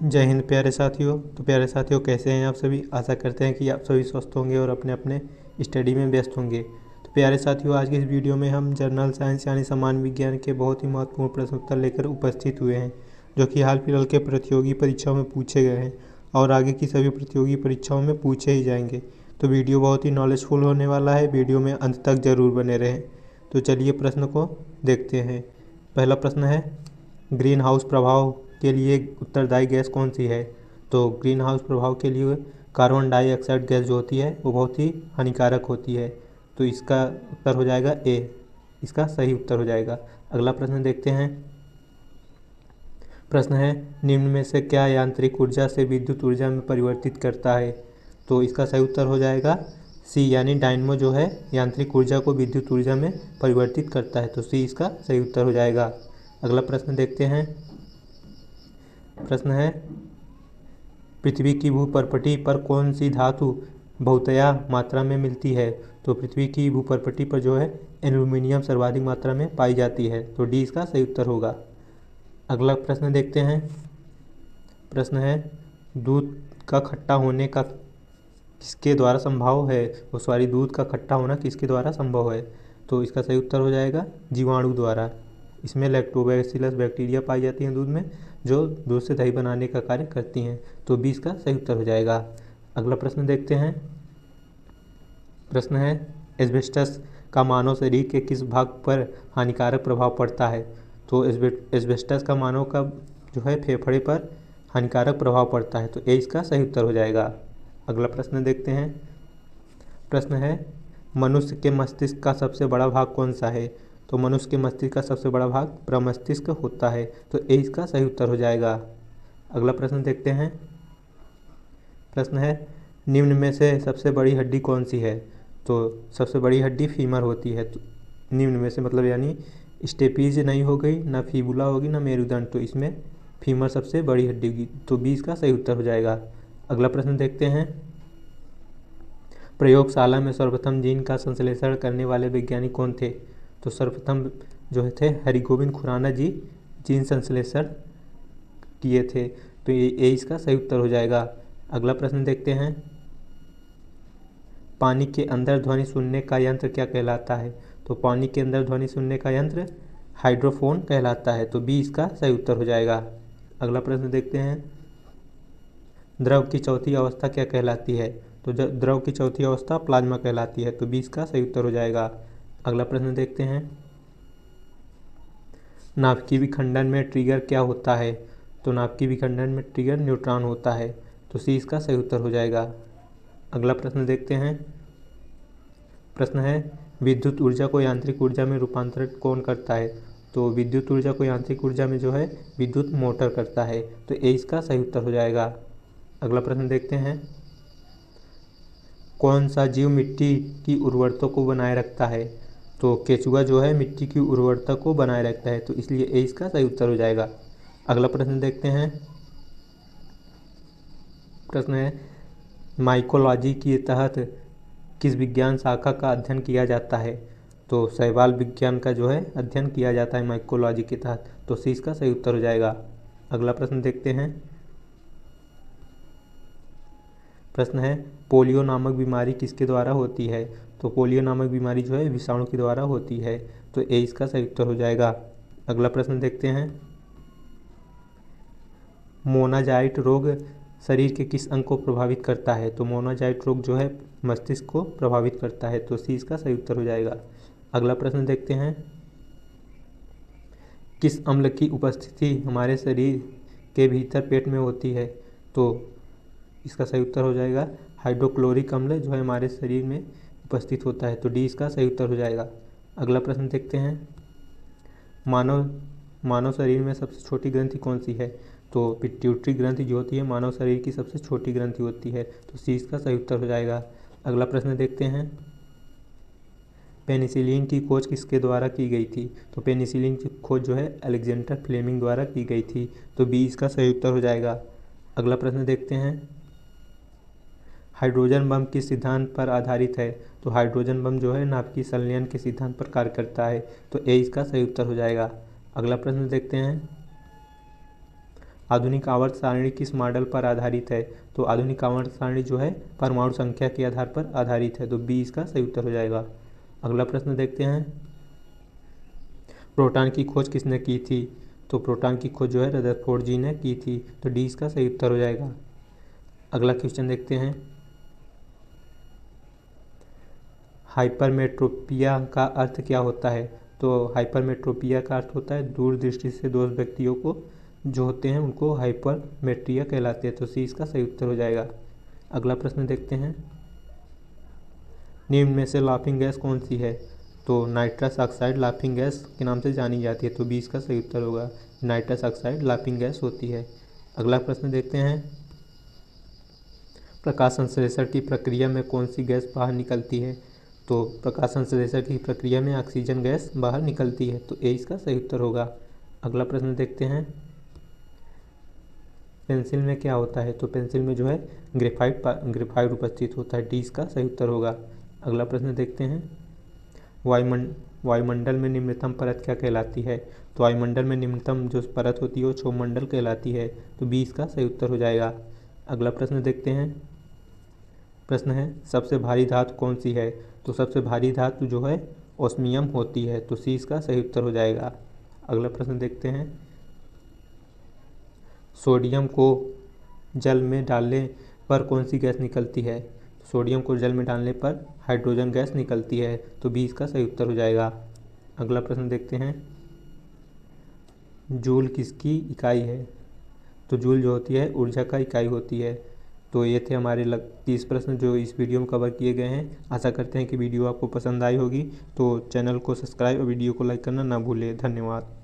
जय हिंद प्यारे साथियों। तो प्यारे साथियों, कैसे हैं आप सभी? आशा करते हैं कि आप सभी स्वस्थ होंगे और अपने अपने स्टडी में व्यस्त होंगे। तो प्यारे साथियों, आज की इस वीडियो में हम जनरल साइंस यानी सामान्य विज्ञान के बहुत ही महत्वपूर्ण प्रश्न उत्तर लेकर उपस्थित हुए हैं, जो कि हाल फिलहाल के प्रतियोगी परीक्षाओं में पूछे गए हैं और आगे की सभी प्रतियोगी परीक्षाओं में पूछे ही जाएंगे। तो वीडियो बहुत ही नॉलेजफुल होने वाला है, वीडियो में अंत तक जरूर बने रहें। तो चलिए प्रश्न को देखते हैं। पहला प्रश्न है, ग्रीन हाउस प्रभाव के लिए उत्तरदायी गैस कौन सी है? तो ग्रीन हाउस प्रभाव के लिए कार्बन डाइऑक्साइड गैस जो होती है वो बहुत ही हानिकारक होती है। तो इसका उत्तर हो जाएगा ए, इसका सही उत्तर हो जाएगा। अगला प्रश्न देखते हैं। प्रश्न है, निम्न में से क्या यांत्रिक ऊर्जा से विद्युत ऊर्जा में परिवर्तित करता है? तो इसका सही उत्तर हो जाएगा सी, यानी डायनमो जो है यांत्रिक ऊर्जा को विद्युत ऊर्जा में परिवर्तित करता है। तो सी इसका सही उत्तर हो जाएगा। अगला प्रश्न देखते हैं। प्रश्न है, पृथ्वी की भूपर्पटी पर कौन सी धातु बहुतया मात्रा में मिलती है? तो पृथ्वी की भूपर्पटी पर जो है एल्यूमिनियम सर्वाधिक मात्रा में पाई जाती है। तो डी इसका सही उत्तर होगा। अगला प्रश्न देखते हैं। प्रश्न है, दूध का खट्टा होने का किसके द्वारा संभव है? वो सॉरी, दूध का खट्टा होना किसके द्वारा संभव है? तो इसका सही उत्तर हो जाएगा जीवाणु द्वारा। इसमें लैक्टोबैसिलस बैक्टीरिया पाई जाती हैं दूध में, जो दूध से दही बनाने का कार्य करती हैं। तो 20 का सही उत्तर हो जाएगा। अगला प्रश्न देखते हैं। प्रश्न है, एस्बेस्टस का मानव शरीर के किस भाग पर हानिकारक प्रभाव पड़ता है? तो एस्बेस्टस का मानव का जो है फेफड़े पर हानिकारक प्रभाव पड़ता है। तो ए इसका सही उत्तर हो जाएगा। अगला प्रश्न देखते हैं। प्रश्न है, मनुष्य के मस्तिष्क का सबसे बड़ा भाग कौन सा है? तो मनुष्य के मस्तिष्क का सबसे बड़ा भाग प्रमस्तिष्क होता है। तो ए इसका सही उत्तर हो जाएगा। अगला प्रश्न देखते हैं। प्रश्न है, निम्न में से सबसे बड़ी हड्डी कौन सी है? तो सबसे बड़ी हड्डी फीमर होती है। तो निम्न में से मतलब यानी स्टेपीज नहीं हो गई, ना फीबुला होगी, ना मेरुदंड। तो इसमें फीमर सबसे बड़ी हड्डी होगी। तो 20 का सही उत्तर हो जाएगा। अगला प्रश्न देखते हैं। प्रयोगशाला में सर्वप्रथम जीन का संश्लेषण करने वाले वैज्ञानिक कौन थे? तो सर्वप्रथम जो थे हरिगोविंद खुराना जी जीन संश्लेषण किए थे। तो ये इसका सही उत्तर हो जाएगा। अगला प्रश्न देखते हैं। पानी के अंदर ध्वनि सुनने का यंत्र क्या कहलाता है? तो पानी के अंदर ध्वनि सुनने का यंत्र हाइड्रोफोन कहलाता है। तो बी इसका सही उत्तर हो जाएगा। अगला प्रश्न देखते हैं। द्रव की चौथी अवस्था क्या कहलाती है? तो द्रव की चौथी अवस्था प्लाज्मा कहलाती है। तो 20 का सही उत्तर हो जाएगा। अगला प्रश्न देखते हैं। नाभिकीय विखंडन में ट्रिगर क्या होता है? तो नाभिकीय विखंडन में ट्रिगर न्यूट्रॉन होता है। तो सी इसका सही उत्तर हो जाएगा। अगला प्रश्न देखते हैं। प्रश्न है, विद्युत ऊर्जा को यांत्रिक ऊर्जा में रूपांतरित कौन करता है? तो विद्युत ऊर्जा को यांत्रिक ऊर्जा में जो है विद्युत मोटर करता है। तो ए इसका सही उत्तर हो जाएगा। अगला प्रश्न देखते हैं। कौन सा जीव मिट्टी की उर्वरता को बनाए रखता है? तो केचुआ जो है मिट्टी की उर्वरता को बनाए रखता है। तो इसलिए ए इसका सही उत्तर हो जाएगा। अगला प्रश्न देखते हैं। प्रश्न है, माइकोलॉजी के तहत किस विज्ञान शाखा का अध्ययन किया जाता है? तो शैवाल विज्ञान का जो है अध्ययन किया जाता है माइकोलॉजी के तहत। तो सी इसका सही उत्तर हो जाएगा। अगला प्रश्न देखते हैं। प्रश्न है, पोलियो नामक बीमारी किसके द्वारा होती है? तो पोलियो नामक बीमारी जो है विषाणु के द्वारा होती है। तो ए इसका सही उत्तर हो जाएगा। अगला प्रश्न देखते हैं। मोनाजाइट रोग शरीर के किस अंग को प्रभावित करता है? तो मोनाजाइट रोग जो है मस्तिष्क को प्रभावित करता है। तो सी इसका सही उत्तर हो जाएगा। अगला प्रश्न देखते हैं। किस अम्ल की उपस्थिति हमारे शरीर के भीतर पेट में होती है? तो इसका सही उत्तर हो जाएगा हाइड्रोक्लोरिक अम्ल जो है हमारे शरीर में उपस्थित होता है। तो डी इसका सही उत्तर हो जाएगा। अगला प्रश्न देखते हैं। मानव शरीर में सबसे छोटी ग्रंथि कौन सी है? तो पिट्यूटरी ग्रंथि जो होती है मानव शरीर की सबसे छोटी ग्रंथि होती है। तो सी इसका सही उत्तर हो जाएगा। अगला प्रश्न देखते हैं। पेनिसिलिन की खोज किसके द्वारा की गई थी? तो पेनिसिलिन की खोज जो है अलेक्जेंडर फ्लेमिंग द्वारा की गई थी। तो बी इसका सही उत्तर हो जाएगा। अगला प्रश्न देखते हैं। हाइड्रोजन बम किस सिद्धांत पर आधारित है? तो हाइड्रोजन बम जो है नाभिकीय संलयन के सिद्धांत पर कार्य करता है। तो ए इसका सही उत्तर हो जाएगा। अगला प्रश्न देखते हैं। आधुनिक आवर्त सारणी किस मॉडल पर आधारित है? तो आधुनिक आवर्त सारणी जो है परमाणु संख्या के आधार पर आधारित है, तो बी इसका सही उत्तर हो जाएगा। अगला प्रश्न देखते हैं, प्रोटॉन की खोज किसने की थी? तो प्रोटॉन की खोज जो है रदरफोर्ड जी ने की थी, तो डी इसका सही उत्तर हो जाएगा। अगला क्वेश्चन देखते हैं, हाइपरमेट्रोपिया का अर्थ क्या होता है? तो हाइपरमेट्रोपिया का अर्थ होता है दूरदृष्टि से दोष व्यक्तियों को जो होते हैं उनको हाइपरमेट्रिया कहलाते हैं, तो सी इसका सही उत्तर हो जाएगा। अगला प्रश्न देखते हैं, निम्न में से लाफिंग गैस कौन सी है? तो नाइट्रस ऑक्साइड लाफिंग गैस के नाम से जानी जाती है, तो बी इसका सही उत्तर होगा। नाइट्रस ऑक्साइड लाफिंग गैस होती है। अगला प्रश्न देखते हैं, प्रकाश संश्लेषण की प्रक्रिया में कौन सी गैस बाहर निकलती है? तो प्रकाश संश्लेषण की प्रक्रिया में ऑक्सीजन गैस बाहर निकलती है, तो ए इसका सही उत्तर होगा। अगला प्रश्न देखते हैं, पेंसिल में क्या होता है? तो पेंसिल में जो है ग्रेफाइट उपस्थित होता है, डी इसका सही उत्तर होगा। अगला प्रश्न देखते हैं, वायुमंडल में निम्नतम परत क्या कहलाती है? तो वायुमंडल में निम्नतम जो परत होती है वो क्षोभमंडल कहलाती है, तो बी इसका सही उत्तर हो जाएगा। अगला प्रश्न देखते हैं, प्रश्न है सबसे भारी धातु कौन सी है? तो सबसे भारी धातु जो है ओस्मियम होती है, तो सी इसका सही उत्तर हो जाएगा। अगला प्रश्न देखते हैं, सोडियम को जल में डालने पर कौन सी गैस निकलती है? सोडियम को जल में डालने पर हाइड्रोजन गैस निकलती है, तो बी इसका सही उत्तर हो जाएगा। अगला प्रश्न देखते हैं, जूल किसकी इकाई है? तो जूल जो होती है ऊर्जा का इकाई होती है। तो ये थे हमारे 30 प्रश्न जो इस वीडियो में कवर किए गए हैं। आशा करते हैं कि वीडियो आपको पसंद आई होगी, तो चैनल को सब्सक्राइब और वीडियो को लाइक करना ना भूलें। धन्यवाद।